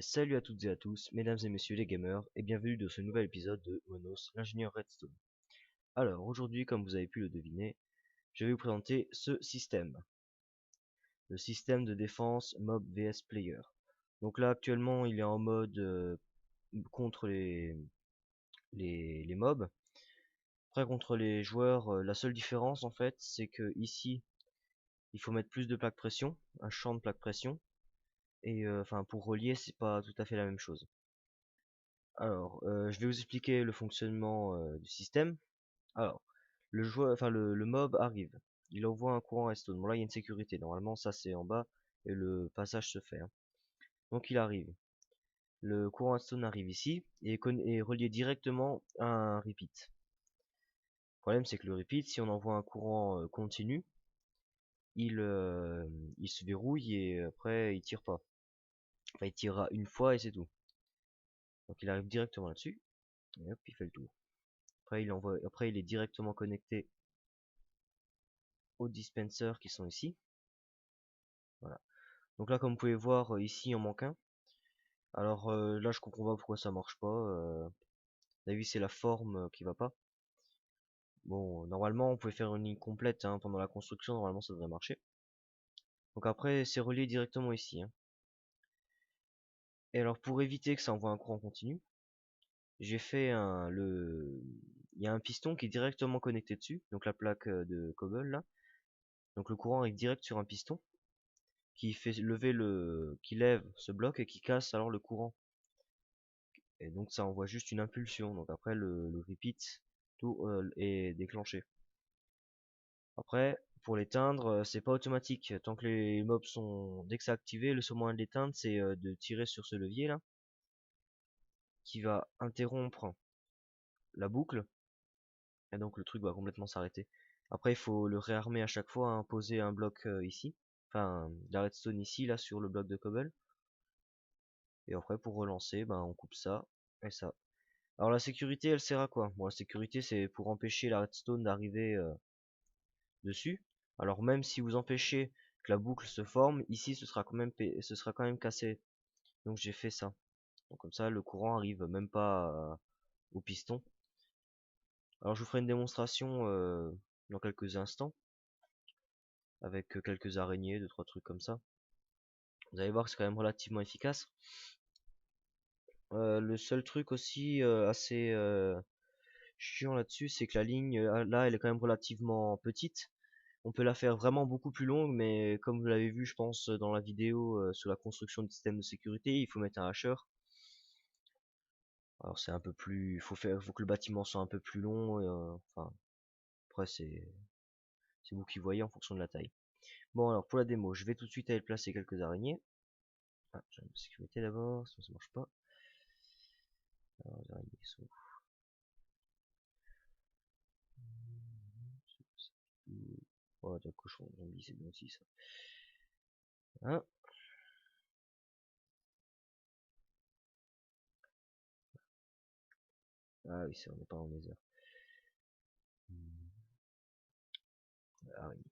Salut à toutes et à tous, mesdames et messieurs les gamers, et bienvenue dans ce nouvel épisode de Monos, l'ingénieur Redstone. Alors, aujourd'hui, comme vous avez pu le deviner, je vais vous présenter ce système. Le système de défense Mob vs Player. Donc là, actuellement, il est en mode contre les mobs. Après, contre les joueurs, la seule différence, en fait, c'est que ici, il faut mettre plus de plaques pression, un champ de plaques pression. Et enfin, pour relier, c'est pas tout à fait la même chose. Alors, je vais vous expliquer le fonctionnement du système. Alors, le joueur, enfin le mob arrive. Il envoie un courant redstone. Bon là, il y a une sécurité. Normalement, ça c'est en bas et le passage se fait, hein. Donc il arrive. Le courant redstone arrive ici et est relié directement à un repeat. Le problème, c'est que le repeat, si on envoie un courant continu, il se verrouille et après il tire pas. Enfin, il tirera une fois et c'est tout. Donc il arrive directement là-dessus et hop, il fait le tour. Après il est directement connecté aux dispensers qui sont ici. Voilà. Donc là, comme vous pouvez voir, ici, il en manque un. Alors là, je comprends pas pourquoi ça marche pas. Vous avez vu, c'est la forme qui va pas. Bon, normalement, on pouvait faire une ligne complète, hein, pendant la construction. Normalement, ça devrait marcher. Donc après, c'est relié directement ici, hein. Et alors, pour éviter que ça envoie un courant continu, j'ai fait il y a un piston qui est directement connecté dessus. Donc la plaque de cobble là. Donc le courant est direct sur un piston qui fait lever qui lève ce bloc et qui casse alors le courant. Et donc ça envoie juste une impulsion. Donc après le repeat tout est déclenché. Après pour l'éteindre, c'est pas automatique. Tant que les mobs sont, dès que c'est activé, le seul moyen de l'éteindre c'est de tirer sur ce levier là qui va interrompre la boucle et donc le truc va complètement s'arrêter. Après il faut le réarmer à chaque fois, hein, poser un bloc ici, enfin la redstone ici là sur le bloc de cobble. Et après pour relancer, ben on coupe ça et ça. Alors la sécurité, elle sert à quoi? Bon, la sécurité, c'est pour empêcher la redstone d'arriver dessus. Alors même si vous empêchez que la boucle se forme, ici ce sera quand même cassé. Donc j'ai fait ça. Donc comme ça, le courant arrive même pas au piston. Alors je vous ferai une démonstration dans quelques instants avec quelques araignées, deux trois trucs comme ça. Vous allez voir que c'est quand même relativement efficace. Le seul truc aussi assez chiant là-dessus, c'est que la ligne là, elle est quand même relativement petite. On peut la faire vraiment beaucoup plus longue, mais comme vous l'avez vu, je pense, dans la vidéo sur la construction du système de sécurité, il faut mettre un hacheur. Alors c'est un peu plus, faut que le bâtiment soit un peu plus long. Enfin, après c'est vous qui voyez en fonction de la taille. Bon alors pour la démo, je vais tout de suite aller placer quelques araignées. Ah, j'ai une sécurité d'abord, sinon ça marche pas. Alors les araignées sont oh, un cochon zombie, c'est bien aussi ça. Hein. Ah oui, c'est on n'est pas en nether. Araignée.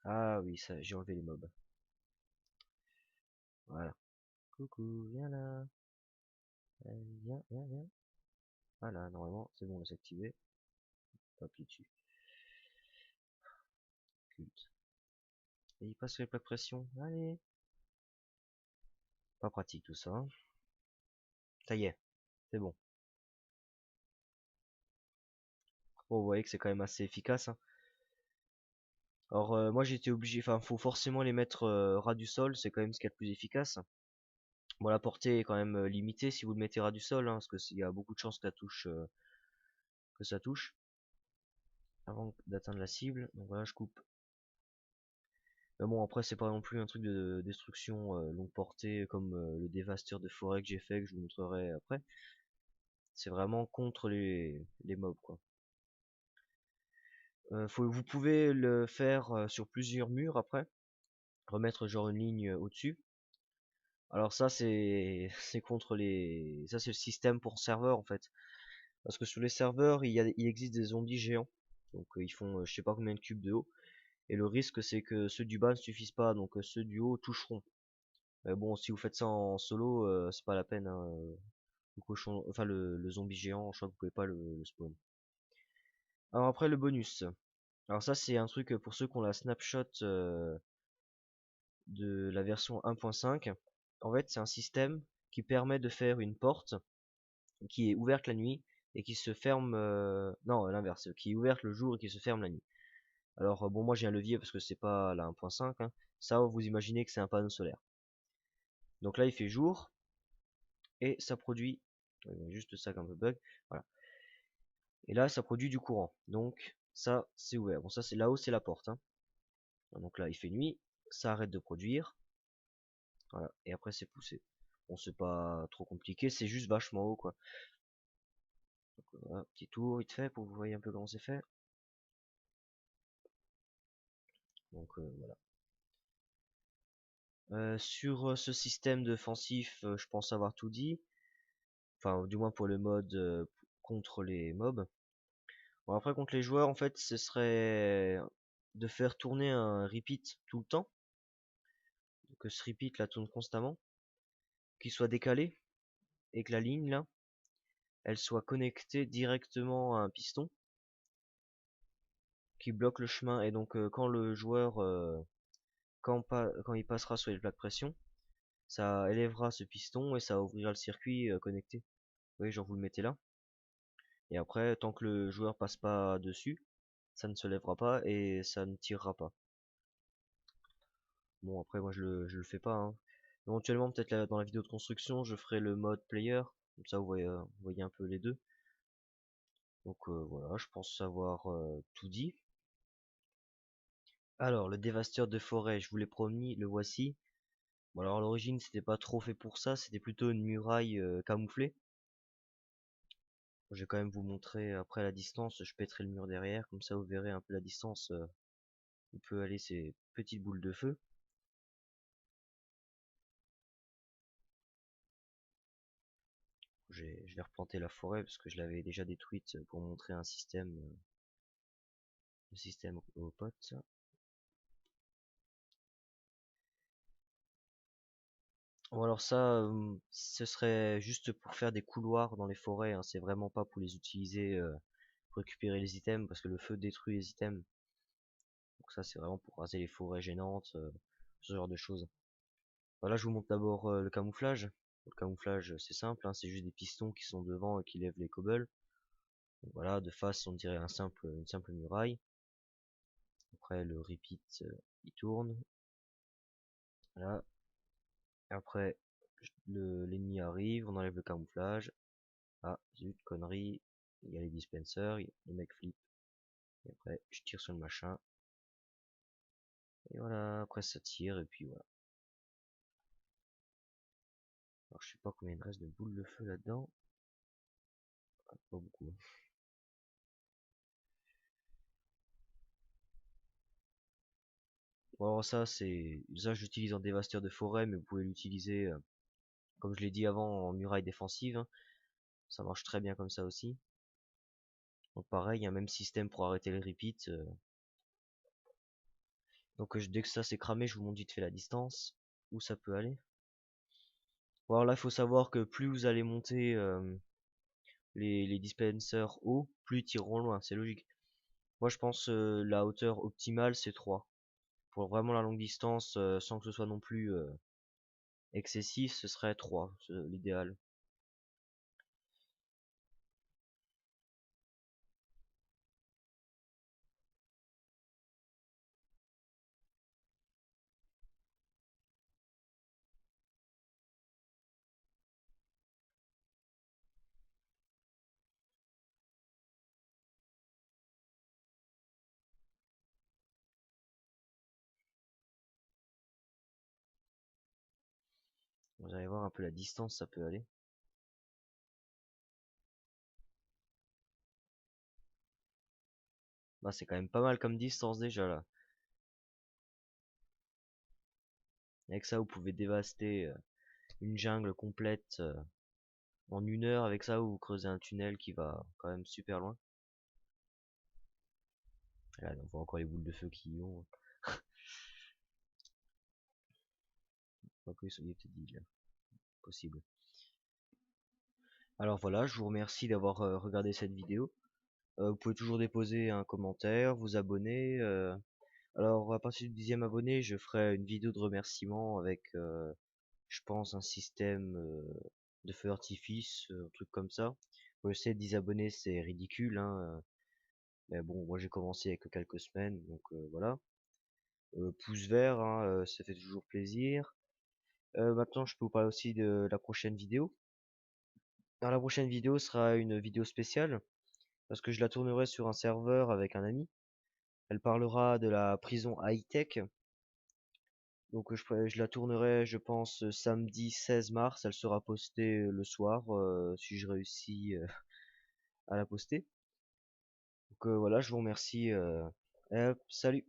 Ah oui, ça, j'ai enlevé les mobs. Voilà. Coucou, viens là. Viens, viens, viens. Voilà, normalement, c'est bon, on s'est activé. Pas appuyer dessus. Culte. Et il passe sur les plaques pression. Allez. Pas pratique tout ça, hein. Ça y est, c'est bon. Bon, vous voyez que c'est quand même assez efficace, hein. Alors, moi j'ai été obligé, enfin, faut forcément les mettre ras du sol, c'est quand même ce qu'il y a de plus efficace. Bon, la portée est quand même limitée si vous le mettez ras du sol, hein, parce que il y a beaucoup de chances que ça touche avant d'atteindre la cible. Donc voilà, je coupe. Mais bon, après, c'est pas non plus un truc de destruction longue portée comme le dévasteur de forêt que j'ai fait, que je vous montrerai après. C'est vraiment contre les mobs, quoi. Vous pouvez le faire sur plusieurs murs après, remettre genre une ligne au-dessus. Alors ça, c'est contre ça c'est le système pour serveur en fait. Parce que sur les serveurs, il existe des zombies géants. Donc ils font je sais pas combien de cubes de haut. Et le risque c'est que ceux du bas ne suffisent pas, donc ceux du haut toucheront. Bon, si vous faites ça en solo, c'est pas la peine, hein, le cochon, enfin le zombie géant, je crois que vous pouvez pas le spawn. Alors après le bonus. Alors ça c'est un truc pour ceux qui ont la snapshot de la version 1.5. En fait c'est un système qui permet de faire une porte qui est ouverte la nuit et qui se ferme, non l'inverse, qui est ouverte le jour et qui se ferme la nuit. Alors bon, moi j'ai un levier parce que c'est pas la 1.5, hein. Ça vous imaginez que c'est un panneau solaire. Donc là il fait jour et ça produit juste ça comme bug, voilà. Et là ça produit du courant. Donc ça c'est ouvert. Bon ça c'est là-haut, c'est la porte, hein. Donc là il fait nuit, ça arrête de produire. Voilà, et après c'est poussé. Bon c'est pas trop compliqué, c'est juste vachement haut quoi. Donc, voilà, petit tour vite fait pour que vous voyez un peu comment c'est fait. Donc voilà. Sur ce système défensif, je pense avoir tout dit. Enfin, du moins pour le mode contre les mobs. Bon, après, contre les joueurs, en fait, ce serait de faire tourner un repeat tout le temps. Que ce repeat là tourne constamment. Qu'il soit décalé. Et que la ligne là, elle soit connectée directement à un piston. Qui bloque le chemin. Et donc, quand le joueur, quand il passera sur les plaques pression, ça élèvera ce piston et ça ouvrira le circuit connecté. Vous voyez, genre vous le mettez là. Et après, tant que le joueur passe pas dessus, ça ne se lèvera pas et ça ne tirera pas. Bon, après, moi je le fais pas, hein. Éventuellement, peut-être dans la vidéo de construction, je ferai le mode player. Comme ça, vous voyez un peu les deux. Donc voilà, je pense avoir tout dit. Alors, le dévastateur de forêt, je vous l'ai promis, le voici. Bon, alors à l'origine, c'était pas trop fait pour ça, c'était plutôt une muraille camouflée. Je vais quand même vous montrer après la distance, je pèterai le mur derrière, comme ça vous verrez un peu la distance où peut aller ces petites boules de feu. Je vais replanter la forêt parce que je l'avais déjà détruite pour montrer un système, le système aux potes. Bon alors ça, ce serait juste pour faire des couloirs dans les forêts, hein. C'est vraiment pas pour les utiliser pour récupérer les items parce que le feu détruit les items. Donc ça c'est vraiment pour raser les forêts gênantes, ce genre de choses. Voilà, je vous montre d'abord le camouflage. Le camouflage c'est simple, hein, c'est juste des pistons qui sont devant et qui lèvent les cobbles. Donc voilà, de face on dirait une simple muraille. Après le repeat il tourne. Voilà. Et après l'ennemi arrive, on enlève le camouflage. Ah zut, connerie. Il y a les dispensers, le mec flip. Et après je tire sur le machin. Et voilà, après ça tire et puis voilà. Alors je sais pas combien il me reste de boules de feu là-dedans. Ah, pas beaucoup. Bon alors ça j'utilise en dévastateur de forêt, mais vous pouvez l'utiliser comme je l'ai dit avant en muraille défensive, hein. Ça marche très bien comme ça aussi. Donc pareil, il y a un même système pour arrêter les repeats. Donc dès que ça c'est cramé, je vous montre vite fait la distance où ça peut aller. Bon alors là il faut savoir que plus vous allez monter les dispensers haut, plus ils tireront loin, c'est logique. Moi je pense la hauteur optimale c'est 3. Pour vraiment la longue distance, sans que ce soit non plus excessif, ce serait 3, l'idéal. Vous allez voir un peu la distance ça peut aller. Bah c'est quand même pas mal comme distance déjà là. Avec ça vous pouvez dévaster une jungle complète en 1 heure. Avec ça vous creusez un tunnel qui va quand même super loin. Et là on voit encore les boules de feu qui y vont. Hop. que il était dit là. Possible. Alors voilà, je vous remercie d'avoir regardé cette vidéo. Vous pouvez toujours déposer un commentaire, vous abonner. Alors à partir du 10e abonné, je ferai une vidéo de remerciement avec, je pense, un système de feu d'artifice, un truc comme ça. Je sais, 10 abonnés, c'est ridicule, hein. Mais bon, moi j'ai commencé avec quelques semaines, donc voilà. Pouce vert, hein, ça fait toujours plaisir. Maintenant, je peux vous parler aussi de la prochaine vidéo. Alors la prochaine vidéo sera une vidéo spéciale, parce que je la tournerai sur un serveur avec un ami. Elle parlera de la prison high-tech. Donc je la tournerai, je pense, samedi 16 mars. Elle sera postée le soir, si je réussis à la poster. Donc voilà, je vous remercie. Et hop, salut!